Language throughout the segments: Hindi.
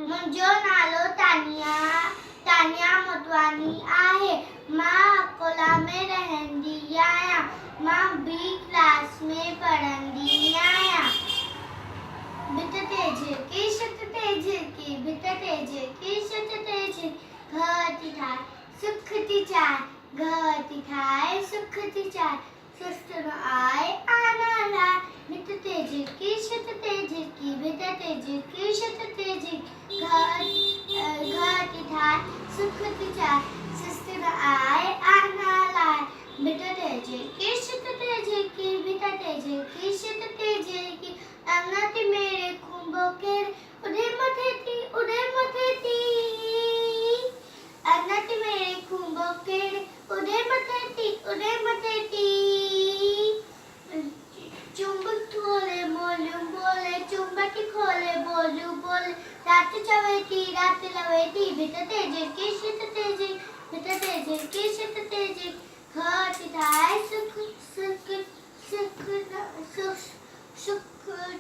मुंहिंजो नालो तानिया मोटवानी आहे। मां अकोला में रहंदी आहियां। मां बी क्लास में पढ़ंदी आहियां। भित ते झिरकी छित ते झिरकी भित ते झिरकी छित ते झिरकी घर थी ठाहे सुख थी चाहे घर थी ठाहे सुख थी चाहे सुस्त न आए आना लाए भित ते झिरकी छित ते झिरकी भित ते झिरकी छित ते झिरकी घर थी ठाहे सुख थी चाहे सुस्त न आए आना लाए भित ते झिरकी छित ते झिरकी भित ते झिरकी छित ते झिरकी अंगत मेरे खुंबो के उड़े मथे थी अंगत मेरे खुंबो के उड़े मथे थी चुंबक खोले मोलू बोले चुंबक खोले बोलू बोले रात चवेती रात लवेती भित ते झिरकी छित ते झिरकी भित ते झिरकी छित ते झिरकी घर थी ठाहे सुख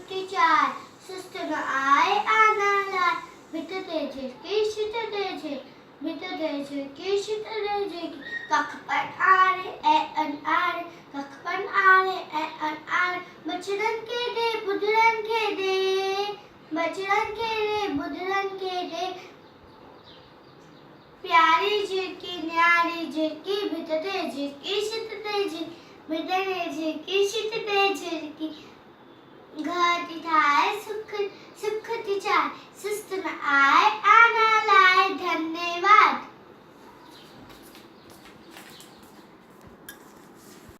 थी चाहे सुस्त न आए आना लाए भित ते झिरकी छित ते झिरकी भित ते झिरकी छित ते झिरकी कख पर आरे ए अन आरे कख पर आरे ए अन आरे बचड़न के दे बुधरन के दे बचड़न के दे बुधरन के दे प्यारी झिरकी न्यारी झिरकी भित ते झिरकी छित ते झिरकी भित ते झिरकी छित ते झिरकी घर थी ठाहे सुख थी चाहे सुस्त न आए